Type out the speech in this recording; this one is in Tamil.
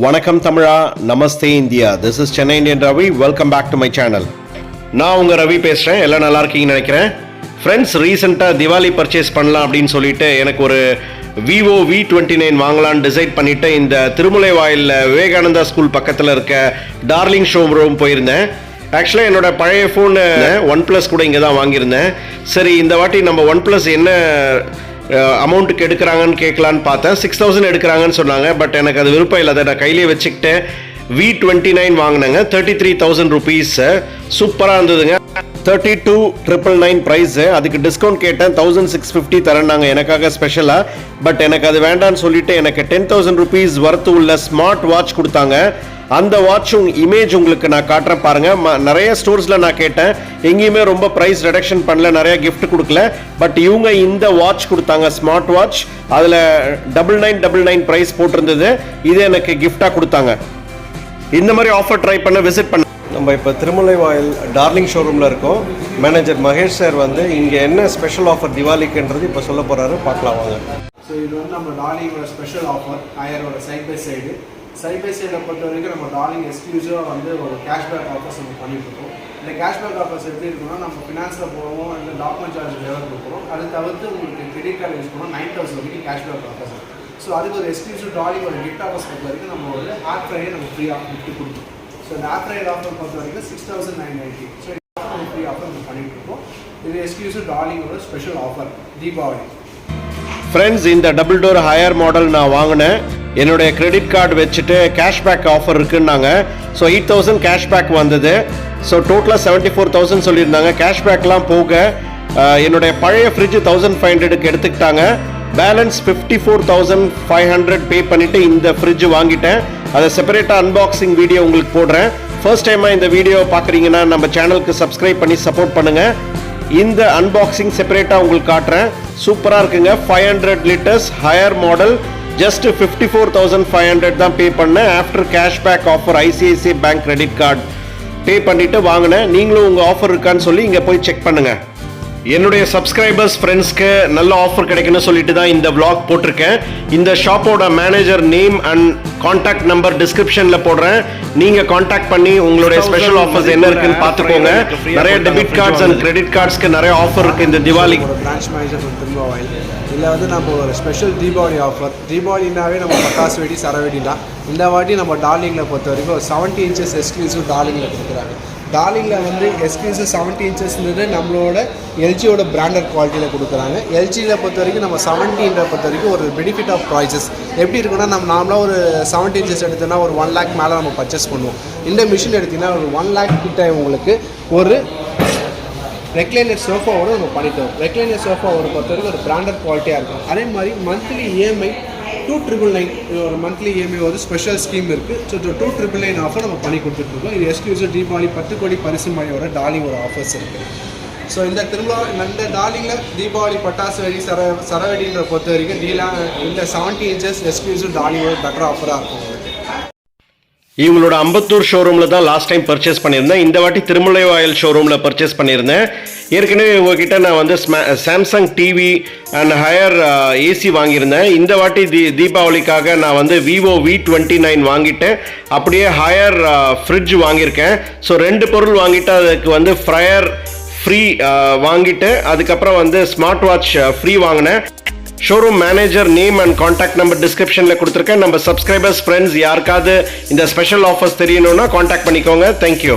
வணக்கம் தமிழா, நமஸ்தே India. This is Chennai Indian Ravi. Welcome back to my channel. நான் உங்கள் ரவி பேசுகிறேன். எல்லாம் நல்லா இருக்கீங்கன்னு நினைக்கிறேன். ஃப்ரெண்ட்ஸ், ரீசெண்டாக திவாலி பர்ச்சேஸ் பண்ணலாம் அப்படின்னு சொல்லிட்டு எனக்கு ஒரு VIVO V29 வாங்கலான்னு டிசைட் பண்ணிவிட்டு இந்த திருமுல்லைவாயலில் விவேகானந்தா ஸ்கூல் பக்கத்தில் இருக்க டார்லிங் ஷோரூம் போயிருந்தேன். ஆக்சுவலாக என்னோட பழைய ஃபோன் OnePlus கூட இங்கே தான் வாங்கியிருந்தேன். சரி, இந்த வாட்டி நம்ம OnePlus என்ன அமௌண்ட்டுக்கு எடுக்கிறாங்கன்னு கேட்கலான்னு பார்த்தேன். 6000 எடுக்கிறாங்கன்னு சொன்னாங்க. பட் எனக்கு அது விருப்பம் இல்லை. அதை நான் கையிலே வச்சுக்கிட்டு V29 வாங்கினேங்க. 33,000 rupees. சூப்பராக இருந்ததுங்க. 32,999 ப்ரைஸு. அதுக்கு டிஸ்கவுண்ட் கேட்டேன். 1650 தரேன்னாங்க எனக்காக ஸ்பெஷலாக. பட் எனக்கு அது வேண்டான்னு சொல்லிட்டு எனக்கு 10,000 rupees வர்த்து உள்ள ஸ்மார்ட் வாட்ச் கொடுத்தாங்க. அந்த வாட்ச் இமேஜ் உங்களுக்கு நான் காட்டுறேன் பாருங்க. நிறைய ஸ்டோர்ஸில் நான் கேட்டேன், எங்கேயுமே ரொம்ப ப்ரைஸ் ரெடக்ஷன் பண்ணல, நிறைய கிஃப்ட் கொடுக்கல. பட் இவங்க இந்த வாட்ச் கொடுத்தாங்க, ஸ்மார்ட் வாட்ச். அதில் 9999 ப்ரைஸ் போட்டிருந்தது. இது எனக்கு கிஃப்டாக கொடுத்தாங்க. இந்த மாதிரி ஆஃபர் ட்ரை பண்ண விசிட் பண்ண. நம்ம இப்போ திருமுல்லைவாயல் டார்லிங் ஷோரூமில் இருக்கோம். மேனேஜர் மகேஷ் சார் இங்கே என்ன ஸ்பெஷல் ஆஃபர் திவாலிக்குன்றது இப்போ சொல்ல போகிறாரு. பார்க்கலாம் வாங்க. ஸோ இது நம்ம டார்லிங்கோட ஸ்பெஷல் ஆஃபர், ஹையரோட சைட் பை சைடை பொறுத்த வரைக்கும் நம்ம டார்லிங் எக்ஸ்க்ளூசிவாக ஒரு கேஷ்பேக் ஆஃபர்ஸ் நம்ம பண்ணிட்டுருக்கோம். இந்த கேஷ்பேக் ஆஃபர்ஸ் எப்படி இருக்குன்னா, நம்ம ஃபினான்ஸில் போவோம், இல்லை டாக்குமெண்ட் சார்ஜ் எவ்வளோ கொடுக்குறோம். அதை தவிர்த்து உங்களுக்கு கிரெடிட் கார்டு யூஸ் பண்ணோம் 9000 வரைக்கும் கேஷ்பேக் ஆஃபர்ஸ். ஸோ அதுக்கு ஒரு எக்ஸ்க்ளூசிவ் டார்லிங்கோட கிஃப்ட் ஆஃபர்ஸ் பொறுத்த வரைக்கும் நம்ம ஒரு ஹேர் ஃப்ரையை நம்ம ஃப்ரீயாக கிஃப்ட் கொடுப்போம். ஸோ இந்த ஹேர் ஃப்ரையர் ஆஃபர் பொறுத்த வரைக்கும் 6990. ஸோ நம்ம ஃப்ரீ ஆஃபர் நம்ம பண்ணிட்டு இருக்கோம். இது எக்ஸ்க்ளூசிவ் டார்லிங்கோட ஸ்பெஷல் ஆஃபர் தீபாவளி. ஃப்ரெண்ட்ஸ், இந்த டபுள் டோர் ஹையர் மாடல் நான் வாங்கினேன். என்னுடைய கிரெடிட் கார்டு வச்சுட்டு கேஷ்பேக் ஆஃபர் இருக்குன்னாங்க. ஸோ 8000 கேஷ்பேக் வந்தது. ஸோ டோட்டலாக 74,000 சொல்லியிருந்தாங்க. கேஷ்பேக்லாம் போக என்னுடைய பழைய ஃப்ரிட்ஜ் 1500க்கு எடுத்துக்கிட்டாங்க. பேலன்ஸ் 54,500 பே பண்ணிவிட்டு இந்த ஃப்ரிட்ஜ் வாங்கிட்டேன். அதை செப்பரேட்டாக அன்பாக்சிங் வீடியோ உங்களுக்கு போடுறேன். ஃபர்ஸ்ட் டைமாக இந்த வீடியோ பார்க்குறீங்கன்னா நம்ம சேனலுக்கு சப்ஸ்கிரைப் பண்ணி சப்போர்ட் பண்ணுங்கள். இந்த அன்பாக்சிங் செப்பரேட்டாக உங்களுக்கு காட்டுறேன். சூப்பராக இருக்குங்க. 500 லிட்டர்ஸ் ஹையர் மாடல். ஜஸ்ட் 54,500 தான் பே பண்ணேன். After cashback offer ICICI bank credit card pay பண்ணிவிட்டு வாங்கினேன். நீங்களும் உங்கள் ஆஃபர் இருக்கான்னு சொல்லி இங்கே போய் செக் பண்ணுங்கள். என்னுடைய சப்ஸ்கிரைபர்ஸ் ஃப்ரெண்ட்ஸ்க்கு நல்ல ஆஃபர் கிடைக்குன்னு சொல்லிட்டு தான் இந்த vlog போட்டிருக்கேன். இந்த ஷாப்போட manager name and contact number டிஸ்கிரிப்ஷனில் போடுறேன். நீங்கள் கான்டாக்ட் பண்ணி உங்களுடைய ஸ்பெஷல் ஆஃபர்ஸ் என்ன இருக்குன்னு பார்த்துக்கோங்க. நிறைய டெபிட் கார்ட்ஸ் அண்ட் கிரெடிட் கார்ட்ஸ்க்கு நிறைய ஆஃபர் இருக்குது இந்த திவாலி. பிரான்ச் மேனேஜர் திருவாயில் இதில் நம்ம ஒரு ஸ்பெஷல் தீபாவளி ஆஃபர். தீபாவளினாவே நம்ம பட்டாசு வெடி சரவெடி தான். இந்த வாட்டி நம்ம டார்லிங்கில் பொறுத்த வரைக்கும் ஒரு 70 inches எக்ஸ்க்ளூசிவ் டார்லிங்கில் கொடுக்குறாங்க. டார்லிங்கில் எக்ஸ்க்ளூசிவ் 70 inchesன்றது நம்மளோட LGயோட பிராண்டட் குவாலிட்டியில் கொடுக்குறாங்க. LGயில் பொறுத்த வரைக்கும் நம்ம 70 பொறுத்த வரைக்கும் ஒரு பெனிஃபிட் ஆஃப் ப்ரைஸஸ் எப்படி இருக்குன்னா, நம்ம நார்மலாக ஒரு 70 inches எடுத்தோன்னா ஒரு 1 lakh மேலே நம்ம பர்ச்சேஸ் பண்ணுவோம். இந்த மிஷின் எடுத்திங்கன்னா ஒரு 1 lakh கிட்ட உங்களுக்கு ஒரு ரெக்லைனர் சோஃபாவோட நம்ம பண்ணிட்டோம். ரெக்லைனர் சோஃபாவோட பொறுத்த வரைக்கும் ஒரு பிராண்டட் குவாலிட்டியாக இருக்கும். அதே மாதிரி மந்த்லி EMI 2,999 ஒரு மந்த்லி EMI ஒரு ஸ்பெஷல் ஸ்கீம் இருக்குது. ஸோ 2,999 ஆஃபர் நம்ம பண்ணி கொடுத்துட்ருக்கோம். இது எக்ஸ்க்ளூசிவ் தீபாவளி 10 கோடி பரிசு மழையோட டார்லிங் ஒரு ஆஃபர்ஸ் இருக்குது. ஸோ இந்த டார்லிங்கில் தீபாவளி பட்டாசு வெடி சரவெடின்ற பொறுத்த வரைக்கும் இந்த 70 inches எக்ஸ்க்ளூசிவ் டார்லிங்கோட பெட்டர் ஆஃபராக இருக்கும். இவங்களோட அம்பத்தூர் ஷோரூமில் தான் லாஸ்ட் டைம் பர்ச்சேஸ் பண்ணியிருந்தேன். இந்த வாட்டி திருமுல்லைவாயல் ஷோரூமில் பர்ச்சேஸ் பண்ணியிருந்தேன். ஏற்கனவே உங்ககிட்ட நான் Samsung TV and higher AC வாங்கியிருந்தேன். இந்த வாட்டி தீபாவளிக்காக நான் VIVO V29 வாங்கிட்டேன். அப்படியே ஹையர் ஃப்ரிட்ஜ் வாங்கியிருக்கேன். ஸோ 2 பொருள் வாங்கிட்டு அதுக்கு ஃப்ரையர் ஃப்ரீ வாங்கிட்டு அதுக்கப்புறம் ஸ்மார்ட் வாட்ச் ஃப்ரீ வாங்கினேன். Showroom manager name and contact number டிஸ்கிரிப்ஷனில் கொடுத்துருக்கேன். நம்ம சப்ஸ்கிரைபர்ஸ் ஃப்ரெண்ட்ஸ் யாருக்காவது இந்த ஸ்பெஷல் ஆஃபர்ஸ் தெரியணும்னா கான்டாக்ட் பண்ணிக்கோங்க. தேங்க்யூ.